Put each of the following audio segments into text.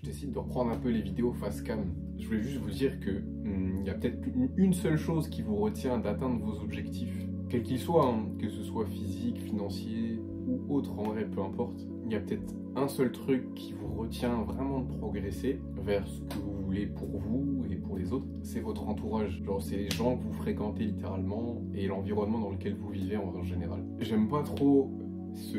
je décide de reprendre un peu les vidéos face cam. Je voulais juste vous dire que il y a peut-être une seule chose qui vous retient d'atteindre vos objectifs, quels qu'ils soient, hein, que ce soit physique, financier ou autre, en vrai, peu importe. Il y a peut-être un seul truc qui vous retient vraiment de progresser vers ce que vous voulez pour vous et pour les autres, c'est votre entourage. Genre, c'est les gens que vous fréquentez littéralement et l'environnement dans lequel vous vivez en général. J'aime pas trop ce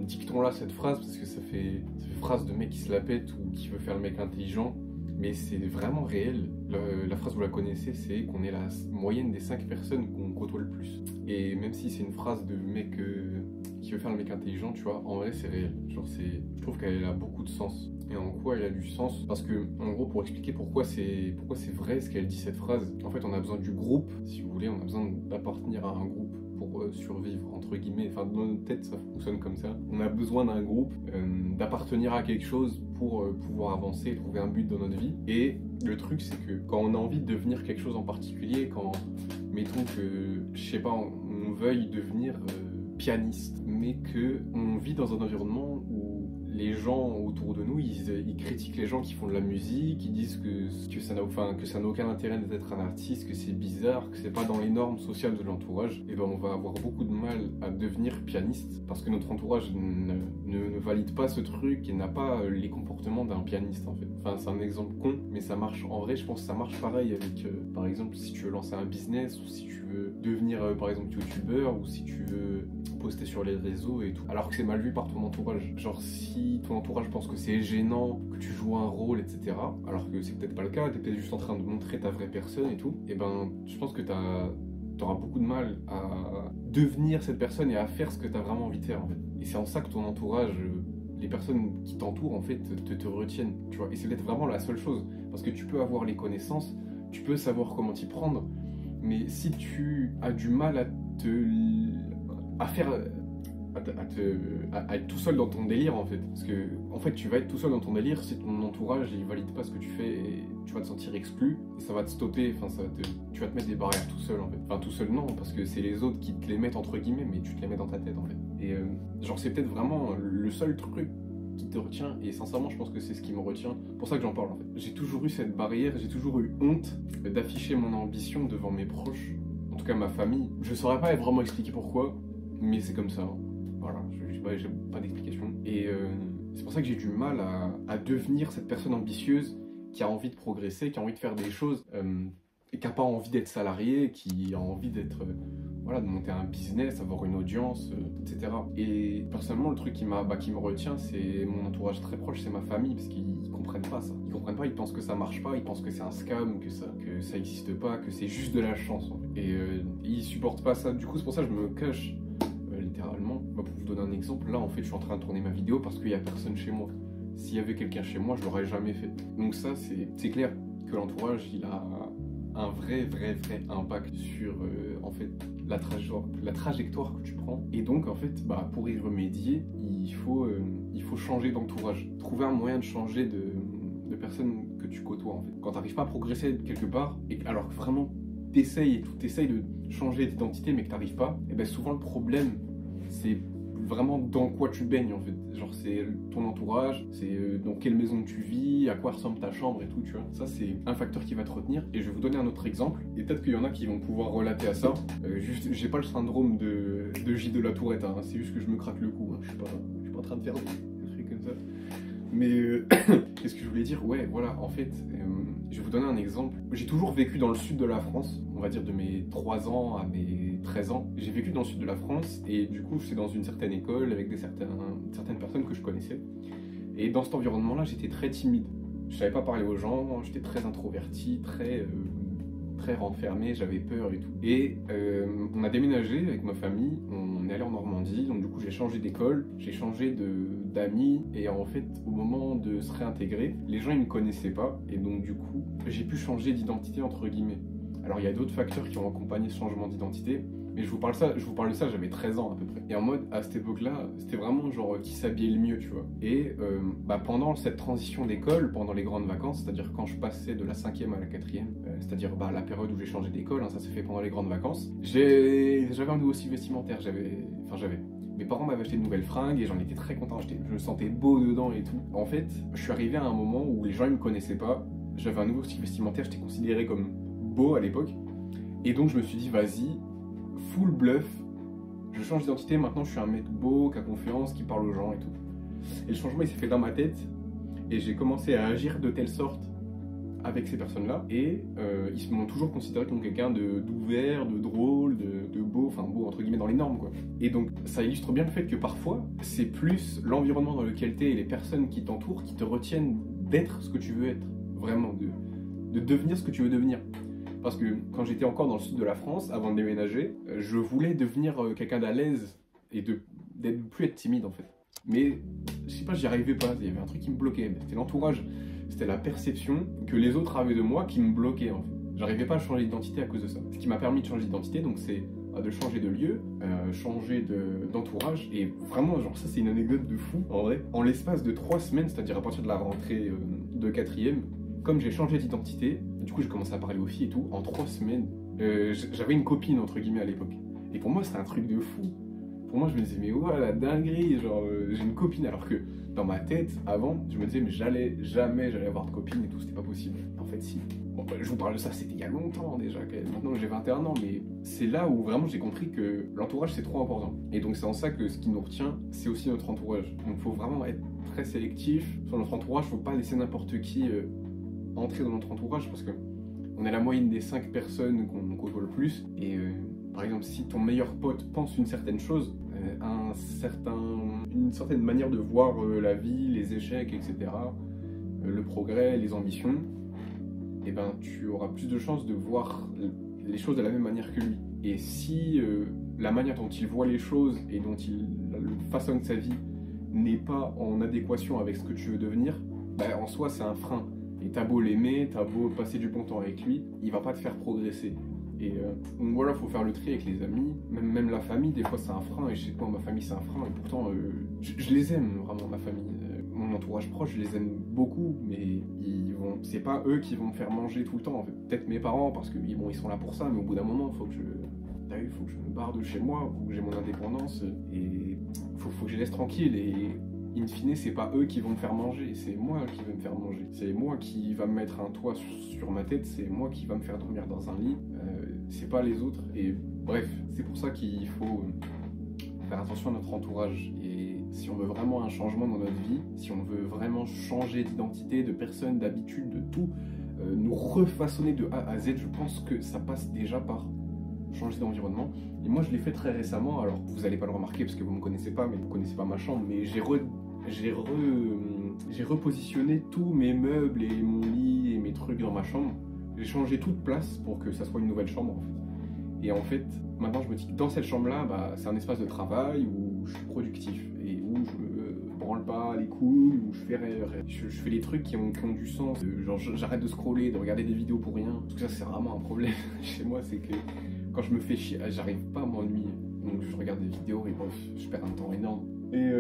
dicton-là, cette phrase, parce que ça fait phrase de mec qui se la pète ou qui veut faire le mec intelligent, mais c'est vraiment réel. La phrase, vous la connaissez, c'est qu'on est la moyenne des 5 personnes qu'on côtoie le plus. Et même si c'est une phrase de mec qui veut faire le mec intelligent, tu vois, en vrai c'est réel. Genre je trouve qu'elle a beaucoup de sens. Et en quoi elle a du sens? Parce que, en gros, pour expliquer pourquoi c'est vrai ce qu'elle dit cette phrase, en fait on a besoin du groupe, si vous voulez, on a besoin d'appartenir à un groupe pour survivre, entre guillemets. Enfin, dans notre tête, ça fonctionne comme ça. On a besoin d'un groupe, d'appartenir à quelque chose pour pouvoir avancer et trouver un but dans notre vie. Et le truc, c'est que quand on a envie de devenir quelque chose en particulier, quand, mettons que, je sais pas, on veuille devenir pianiste, mais que on vit dans un environnement où les gens autour de nous, ils critiquent les gens qui font de la musique, ils disent que ça n'a aucun intérêt d'être un artiste, que c'est bizarre, que c'est pas dans les normes sociales de l'entourage, et ben on va avoir beaucoup de mal à devenir pianiste parce que notre entourage ne valide pas ce truc et n'a pas les comportements d'un pianiste en fait. Enfin, c'est un exemple con, mais ça marche en vrai. Je pense que ça marche pareil avec, par exemple, si tu veux lancer un business ou si tu veux devenir, par exemple, youtubeur ou si tu veux poster sur les réseaux et tout, alors que c'est mal vu par ton entourage. Genre, si ton entourage pense que c'est gênant, que tu joues un rôle, etc., alors que c'est peut-être pas le cas, t'es peut-être juste en train de montrer ta vraie personne et tout, et ben, je pense que t'auras beaucoup de mal à devenir cette personne et à faire ce que t'as vraiment envie de faire, en fait. Et c'est en ça que ton entourage, les personnes qui t'entourent, en fait, te retiennent, tu vois. Et c'est peut-être vraiment la seule chose, parce que tu peux avoir les connaissances, tu peux savoir comment t'y prendre, mais si tu as du mal à être tout seul dans ton délire en fait, parce que en fait tu vas être tout seul dans ton délire si ton entourage il valide pas ce que tu fais et tu vas te sentir exclu et ça va te stopper, enfin tu vas te mettre des barrières tout seul en fait, enfin tout seul non parce que c'est les autres qui te les mettent entre guillemets mais tu te les mets dans ta tête en fait et genre c'est peut-être vraiment le seul truc qui te retient et sincèrement je pense que c'est ce qui me retient, pour ça que j'en parle en fait. J'ai toujours eu cette barrière, j'ai toujours eu honte d'afficher mon ambition devant mes proches, en tout cas ma famille. Je saurais pas vraiment expliquer pourquoi mais c'est comme ça hein. Voilà, j'ai pas d'explication. Et c'est pour ça que j'ai du mal à devenir cette personne ambitieuse qui a envie de progresser, qui a envie de faire des choses et qui n'a pas envie d'être salarié, qui a envie d'être, voilà, de monter un business, avoir une audience, etc. Et personnellement, le truc qui me retient, c'est mon entourage très proche, c'est ma famille, parce qu'ils comprennent pas ça. Ils comprennent pas, ils pensent que ça marche pas, ils pensent que c'est un scam, que ça existe pas, que c'est juste de la chance. En fait. Et ils supportent pas ça. Du coup, c'est pour ça que je me cache. Littéralement, pour vous donner un exemple, là en fait je suis en train de tourner ma vidéo parce qu'il n'y a personne chez moi. S'il y avait quelqu'un chez moi, je l'aurais jamais fait. Donc ça c'est clair que l'entourage il a un vrai impact sur en fait la trajectoire que tu prends. Et donc en fait pour y remédier, il faut changer d'entourage. Trouver un moyen de changer de personne que tu côtoies en fait. Quand tu n'arrives pas à progresser quelque part, et alors que vraiment t'essayes de changer d'identité mais que t'arrives pas, et ben souvent le problème c'est vraiment dans quoi tu baignes en fait. Genre c'est ton entourage, c'est dans quelle maison tu vis, à quoi ressemble ta chambre et tout, tu vois. Ça c'est un facteur qui va te retenir. Et je vais vous donner un autre exemple, et peut-être qu'il y en a qui vont pouvoir relater à ça. Juste, j'ai pas le syndrome de J de la Tourette, hein. C'est juste que je me craque le cou, hein. Je suis pas en train de faire des trucs comme ça. Mais qu'est-ce que je voulais dire? Ouais, voilà, en fait, je vais vous donner un exemple. J'ai toujours vécu dans le sud de la France, on va dire de mes 3 ans à mes 13 ans. J'ai vécu dans le sud de la France et du coup, j'étais dans une certaine école avec certaines personnes que je connaissais. Et dans cet environnement-là, j'étais très timide. Je savais pas parler aux gens, j'étais très introverti, très renfermé, j'avais peur et tout. Et on a déménagé avec ma famille, on est allé en Normandie, donc du coup j'ai changé d'école, j'ai changé d'amis, et en fait au moment de se réintégrer, les gens ils me connaissaient pas, et donc du coup j'ai pu changer d'identité entre guillemets. Alors il y a d'autres facteurs qui ont accompagné ce changement d'identité, mais je vous parle de ça, j'avais 13 ans à peu près. Et en mode, à cette époque-là, c'était vraiment genre qui s'habillait le mieux, tu vois. Et pendant cette transition d'école, pendant les grandes vacances, c'est-à-dire quand je passais de la 5e à la 4e, c'est-à-dire la période où j'ai changé d'école, hein, ça s'est fait pendant les grandes vacances, j'avais un nouveau style vestimentaire, mes parents m'avaient acheté de nouvelles fringues et j'en étais très content, je me sentais beau dedans et tout. En fait, je suis arrivé à un moment où les gens ils me connaissaient pas, j'avais un nouveau style vestimentaire, j'étais considéré comme beau à l'époque. Et donc je me suis dit, vas-y, full bluff, je change d'identité, maintenant je suis un mec beau, qui a confiance, qui parle aux gens et tout. Et le changement il s'est fait dans ma tête et j'ai commencé à agir de telle sorte avec ces personnes-là et ils m'ont toujours considéré comme quelqu'un d'ouvert, de drôle, de beau, enfin beau entre guillemets dans les normes quoi. Et donc ça illustre bien le fait que parfois c'est plus l'environnement dans lequel tu es et les personnes qui t'entourent qui te retiennent d'être ce que tu veux être, vraiment, de devenir ce que tu veux devenir. Parce que quand j'étais encore dans le sud de la France, avant de déménager, je voulais devenir quelqu'un d'à l'aise et d'être plus être timide en fait. Mais je sais pas, j'y arrivais pas, il y avait un truc qui me bloquait, c'était l'entourage, c'était la perception que les autres avaient de moi qui me bloquait en fait. J'arrivais pas à changer d'identité à cause de ça. Ce qui m'a permis de changer d'identité, donc c'est de changer de lieu, changer d'entourage, et vraiment, genre ça c'est une anecdote de fou en vrai. En l'espace de 3 semaines, c'est-à-dire à partir de la rentrée de 4e, comme j'ai changé d'identité, du coup j'ai commencé à parler aux filles et tout, en 3 semaines, j'avais une copine entre guillemets à l'époque. Et pour moi c'était un truc de fou. Pour moi je me disais mais ouais la dinguerie, genre j'ai une copine, alors que dans ma tête avant je me disais mais jamais j'allais avoir de copine et tout, c'était pas possible. En fait si. Bon, je vous parle de ça, c'était il y a longtemps déjà, maintenant j'ai 21 ans, mais c'est là où vraiment j'ai compris que l'entourage c'est trop important. Et donc c'est en ça que ce qui nous retient, c'est aussi notre entourage. Donc il faut vraiment être très sélectif sur notre entourage, faut pas laisser n'importe qui entrer dans notre entourage parce que on est la moyenne des 5 personnes qu'on côtoie le plus. Et par exemple, si ton meilleur pote pense une certaine chose, une certaine manière de voir la vie, les échecs, etc., le progrès, les ambitions, et ben tu auras plus de chances de voir les choses de la même manière que lui. Et si la manière dont il voit les choses et dont il façonne sa vie n'est pas en adéquation avec ce que tu veux devenir, ben, en soi c'est un frein. Et t'as beau l'aimer, t'as beau passer du bon temps avec lui, il va pas te faire progresser. Et donc voilà, faut faire le tri avec les amis, même la famille, des fois c'est un frein, et je sais que moi ma famille c'est un frein, et pourtant je les aime vraiment, ma famille. Mon entourage proche, je les aime beaucoup, mais c'est pas eux qui vont me faire manger tout le temps. En fait. Peut-être mes parents, parce que bon, ils sont là pour ça, mais au bout d'un moment, faut que je me barre de chez moi, faut que j'ai mon indépendance, et faut que je les laisse tranquilles. Et in fine, c'est pas eux qui vont me faire manger, c'est moi qui vais me faire manger. C'est moi qui va me mettre un toit sur ma tête, c'est moi qui va me faire dormir dans un lit, c'est pas les autres. Et bref, c'est pour ça qu'il faut faire attention à notre entourage. Et si on veut vraiment un changement dans notre vie, si on veut vraiment changer d'identité, de personne, d'habitude, de tout, nous refaçonner de A à Z, je pense que ça passe déjà par changer d'environnement. Et moi je l'ai fait très récemment, alors vous n'allez pas le remarquer parce que vous ne me connaissez pas, mais vous ne connaissez pas ma chambre, mais j'ai repositionné tous mes meubles et mon lit et mes trucs dans ma chambre. J'ai changé toute place pour que ça soit une nouvelle chambre en fait. Et en fait, maintenant je me dis que dans cette chambre-là, bah, c'est un espace de travail où je suis productif et où je me branle pas les couilles, où je fais des trucs qui ont du sens. Genre j'arrête de scroller, de regarder des vidéos pour rien. Tout ça c'est vraiment un problème chez moi, c'est que quand je me fais chier, j'arrive pas à m'ennuyer. Donc je regarde des vidéos et bref, je perds un temps énorme. Et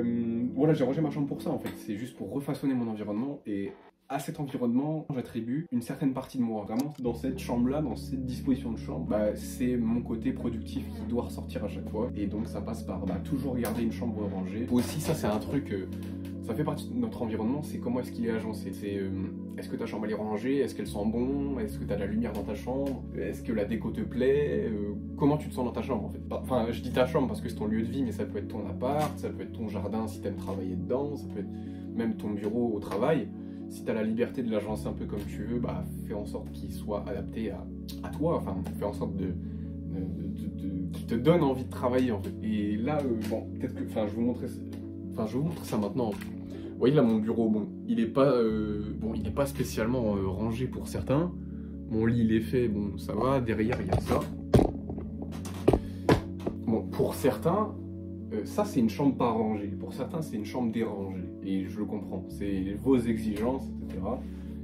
voilà, j'ai rangé ma chambre pour ça en fait. C'est juste pour refaçonner mon environnement, et à cet environnement, j'attribue une certaine partie de moi. Vraiment, dans cette chambre-là, dans cette disposition de chambre, bah, c'est mon côté productif qui doit ressortir à chaque fois. Et donc ça passe par toujours garder une chambre rangée. Aussi, ça c'est un truc, ça fait partie de notre environnement, c'est comment est-ce qu'il est agencé. Est-ce que ta chambre elle est rangée, est-ce qu'elle sent bon, est-ce que tu as de la lumière dans ta chambre, est-ce que la déco te plaît, comment tu te sens dans ta chambre en fait. Enfin, je dis ta chambre parce que c'est ton lieu de vie, mais ça peut être ton appart, ça peut être ton jardin si tu aimes travailler dedans, ça peut être même ton bureau au travail. Si tu as la liberté de l'agencer un peu comme tu veux, bah, fais en sorte qu'il soit adapté à toi, enfin, fais en sorte qu'il te donne envie de travailler en fait. Et là, bon, peut-être que, je vais vous montrer ça maintenant. Vous voyez là mon bureau, bon, il n'est pas spécialement rangé pour certains. Mon lit il est fait, bon, ça va, derrière il y a ça. Bon, pour certains, ça c'est une chambre pas rangée, pour certains c'est une chambre dérangée, et je le comprends, c'est vos exigences, etc.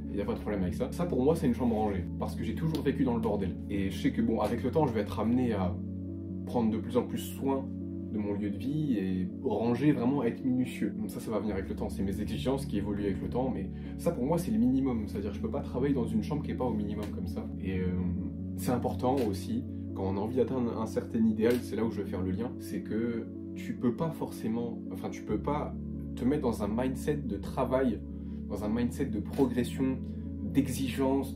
Il n'y a pas de problème avec ça. Ça pour moi c'est une chambre rangée, parce que j'ai toujours vécu dans le bordel. Et je sais que bon, avec le temps je vais être amené à prendre de plus en plus soin de mon lieu de vie, et ranger, vraiment être minutieux. Donc ça va venir avec le temps, c'est mes exigences qui évoluent avec le temps, mais ça pour moi c'est le minimum, c'est-à-dire que je peux pas travailler dans une chambre qui est pas au minimum comme ça. Et c'est important aussi, quand on a envie d'atteindre un certain idéal, c'est là où je vais faire le lien, c'est que tu peux pas forcément, enfin tu peux pas te mettre dans un mindset de travail, dans un mindset de progression, d'exigence,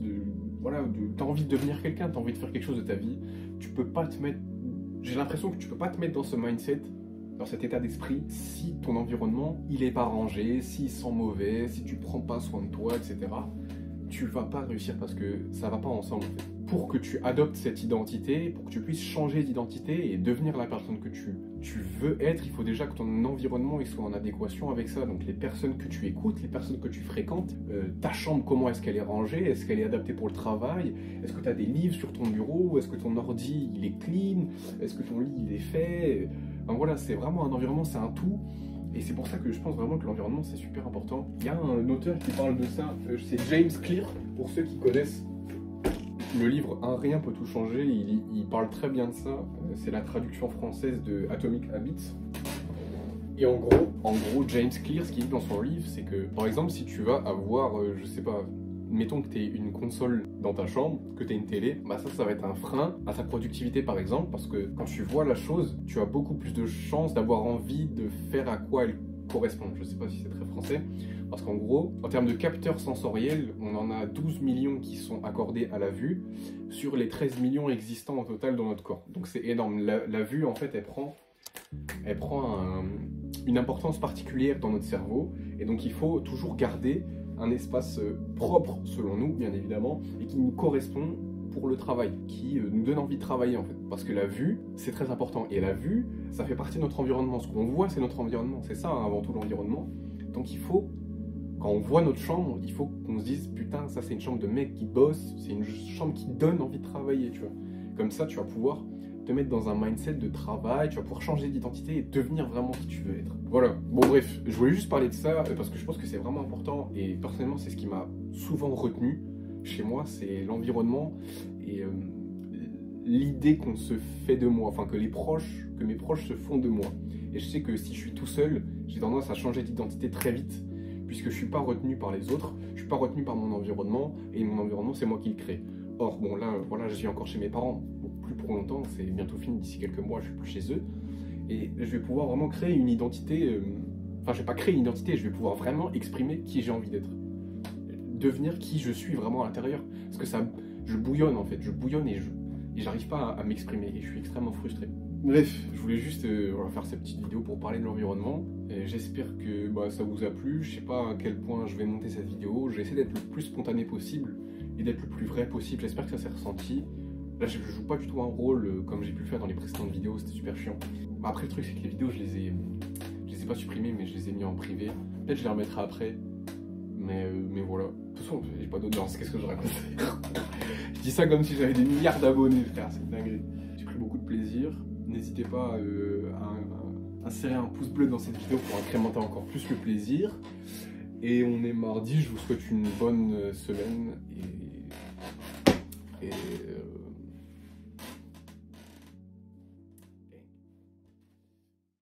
voilà, t'as envie de devenir quelqu'un, t'as envie de faire quelque chose de ta vie, tu peux pas te mettre, j'ai l'impression que tu peux pas te mettre dans ce mindset, dans cet état d'esprit, si ton environnement, il est pas rangé, s'il sent mauvais, si tu prends pas soin de toi, etc. Tu vas pas réussir parce que ça va pas ensemble en fait. Pour que tu adoptes cette identité, pour que tu puisses changer d'identité et devenir la personne que tu veux être, il faut déjà que ton environnement il soit en adéquation avec ça. Donc les personnes que tu écoutes, les personnes que tu fréquentes, ta chambre, comment est-ce qu'elle est rangée, est-ce qu'elle est adaptée pour le travail, est-ce que tu as des livres sur ton bureau, est-ce que ton ordi il est clean, est-ce que ton lit il est fait. Enfin, voilà, c'est vraiment un environnement, c'est un tout. Et c'est pour ça que je pense vraiment que l'environnement c'est super important. Il y a un auteur qui parle de ça, c'est James Clear, pour ceux qui connaissent le livre Un rien peut tout changer, il parle très bien de ça. C'est la traduction française de Atomic Habits. Et en gros, James Clear, ce qu'il dit dans son livre, c'est que par exemple, si tu vas avoir, je sais pas, mettons que tu aies une console dans ta chambre, que tu aies une télé, bah ça va être un frein à ta productivité par exemple, parce que quand tu vois la chose, tu as beaucoup plus de chances d'avoir envie de faire à quoi elle correspond. Je sais pas si c'est très français, parce qu'en gros, en termes de capteurs sensoriels, on en a 12 millions qui sont accordés à la vue sur les 13 millions existants au total dans notre corps. Donc c'est énorme. La vue, en fait, elle prend une importance particulière dans notre cerveau, et donc il faut toujours garder un espace propre selon nous, bien évidemment, et qui nous correspond pour le travail, qui nous donne envie de travailler en fait. Parce que la vue, c'est très important. Et la vue, ça fait partie de notre environnement. Ce qu'on voit, c'est notre environnement. C'est ça, hein, avant tout, l'environnement. Donc il faut, quand on voit notre chambre, il faut qu'on se dise, putain, ça c'est une chambre de mec qui bosse, c'est une chambre qui donne envie de travailler, tu vois. Comme ça, tu vas pouvoir te mettre dans un mindset de travail, tu vas pouvoir changer d'identité et devenir vraiment qui tu veux être. Voilà, bon bref, je voulais juste parler de ça parce que je pense que c'est vraiment important et personnellement c'est ce qui m'a souvent retenu chez moi, c'est l'environnement et l'idée qu'on se fait de moi, enfin que mes proches se font de moi. Et je sais que si je suis tout seul, j'ai tendance à changer d'identité très vite puisque je suis pas retenu par les autres, je suis pas retenu par mon environnement et mon environnement c'est moi qui le crée. Or, bon là, voilà, je vis encore chez mes parents, bon, plus pour longtemps, c'est bientôt fini, d'ici quelques mois, je suis plus chez eux. Et je vais pouvoir vraiment créer une identité, enfin je vais pas créer une identité, je vais pouvoir vraiment exprimer qui j'ai envie d'être. Devenir qui je suis vraiment à l'intérieur. Parce que ça, je bouillonne en fait, je bouillonne et j'arrive pas à m'exprimer et je suis extrêmement frustré. Bref, je voulais juste voilà, faire cette petite vidéo pour parler de l'environnement. J'espère que ça vous a plu, je sais pas à quel point je vais monter cette vidéo, j'essaie d'être le plus spontané possible et d'être le plus vrai possible, j'espère que ça s'est ressenti. Là je joue pas du tout un rôle comme j'ai pu le faire dans les précédentes vidéos, c'était super chiant. Après le truc c'est que les vidéos je les ai pas supprimées mais je les ai mis en privé. Peut-être je les remettrai après, mais voilà. De toute façon j'ai pas d'audience, qu'est-ce que je raconte? Je dis ça comme si j'avais des milliards d'abonnés frère, c'est dingue. J'ai pris beaucoup de plaisir, n'hésitez pas à insérer un pouce bleu dans cette vidéo pour incrémenter encore plus le plaisir. Et on est mardi, je vous souhaite une bonne semaine et